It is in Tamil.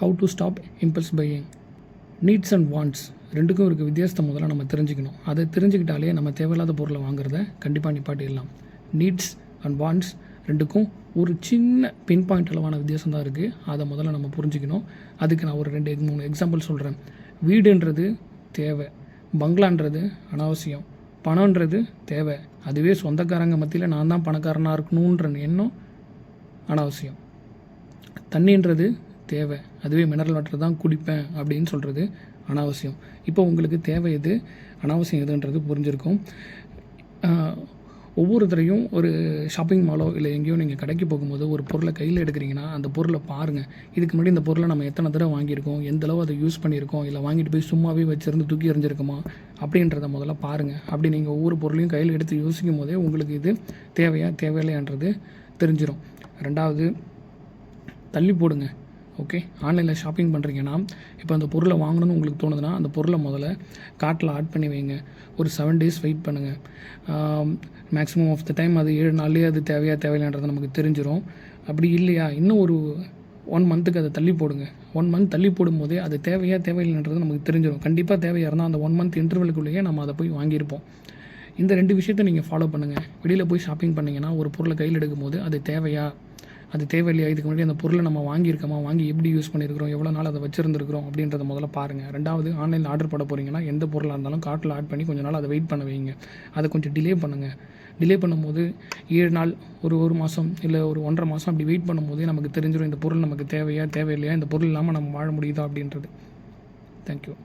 How to stop impulse buying. Needs and wants ரெண்டுக்கும் இருக்க வித்தியாசத்தை முதல்ல நம்ம தெரிஞ்சுக்கணும். அதை தெரிஞ்சுக்கிட்டாலே நம்ம தேவையில்லாத பொருளை வாங்குறத கண்டிப்பாக நிப்பாட்டிடலாம். நீட்ஸ் அண்ட் வாண்ட்ஸ் ரெண்டுக்கும் ஒரு சின்ன பின் பாயிண்ட் அளவான வித்தியாசம் தான் இருக்குது. அதை முதல்ல நம்ம புரிஞ்சுக்கணும். அதுக்கு நான் ஒரு 2-3 எக்ஸாம்பிள் சொல்கிறேன். வீடுன்றது தேவை, பங்களான்றது அனாவசியம், பணன்றது தேவை. அதுவே சொந்தக்காரங்க மத்தியில் நான் தான் பணக்காரனாக இருக்கணுன்ற எண்ணம் அனாவசியம். தண்ணின்றது தேவை, அதுவே மினரல் வாட்டர் தான் குடிப்பேன் அப்படின்னு சொல்கிறது அனாவசியம். இப்போ உங்களுக்கு தேவை எது, அனாவசியம் எதுன்றது புரிஞ்சிருக்கும். ஒவ்வொருத்தரையும் ஒரு ஷாப்பிங் மாலோ இல்லை எங்கேயோ நீங்கள் கடைக்கு போகும்போது ஒரு பொருளை கையில் எடுக்கிறீங்கன்னா அந்த பொருளை பாருங்கள். இதுக்கு முன்னாடி இந்த பொருளை நம்ம எத்தனை தடவை வாங்கியிருக்கோம், எந்தளவு அதை யூஸ் பண்ணியிருக்கோம், இல்லை வாங்கிட்டு போய் சும்மாவே வச்சுருந்து தூக்கி எறிஞ்சிருக்குமா அப்படின்றத முதல்ல பாருங்கள். அப்படி நீங்கள் ஒவ்வொரு பொருளையும் கையில் எடுத்து யோசிக்கும் போதே உங்களுக்கு இது தேவையா தேவையில்லையான்றது தெரிஞ்சிடும். 2வது, தள்ளி போடுங்க. ஓகே, ஆன்லைனில் ஷாப்பிங் பண்ணுறீங்கன்னா இப்போ அந்த பொருளை வாங்கணும்னு உங்களுக்கு தோணுதுன்னா அந்த பொருளை முதல்ல கார்ட்டில் ஆட் பண்ணி வைங்க. ஒரு 7 days வெயிட் பண்ணுங்கள். மேக்ஸிமம் ஆஃப் த டைம் அது 7 நாள்லேயே அது தேவையா தேவையில்லைன்றது நமக்கு தெரிஞ்சிடும். அப்படி இல்லையா இன்னும் ஒரு 1 monthக்கு அதை தள்ளி போடுங்க. 1 month தள்ளி போடும்போதே அது தேவையா தேவையில்லைன்றது நமக்கு தெரிஞ்சிடும். கண்டிப்பாக தேவையாக இருந்தால் அந்த 1 month இன்டர்வலுக்குள்ளேயே நம்ம அதை போய் வாங்கியிருப்போம். இந்த 2 விஷயத்தை நீங்கள் ஃபாலோ பண்ணுங்கள். வெளியில் போய் ஷாப்பிங் பண்ணிங்கன்னா ஒரு பொருளை கையில் எடுக்கும்போது அது தேவையா, அது தேவையில்லையா, இதுக்கு முன்னாடி அந்த பொருளை நம்ம வாங்கியிருக்கோமா, வாங்கி எப்படி யூஸ் பண்ணியிருக்கிறோம், எவ்வளோ நாள் அதை வச்சுருந்துருக்கிறோம் அப்படின்றத முதல்ல பாருங்கள். 2வது, ஆன்லைனில் ஆர்டர் பண்ண போகிறீங்கன்னா எந்த பொருளாக இருந்தாலும் கார்ட்டில் ஆட் பண்ணி கொஞ்சம் நாள் அதை வெயிட் பண்ண வைங்க. அதை கொஞ்சம் டிலே பண்ணுங்கள். டிலே பண்ணும்போது 7 நாள், ஒரு மாதம் இல்லை ஒரு 1.5 மாதம் அப்படி வெயிட் பண்ணும்போதே நமக்கு தெரிஞ்சிடும் இந்த பொருள் நமக்கு தேவையா தேவையில்லையா, இந்த பொருள் இல்லாமல் நம்ம வாழ முடியுதா அப்படின்றது. தேங்க்யூ.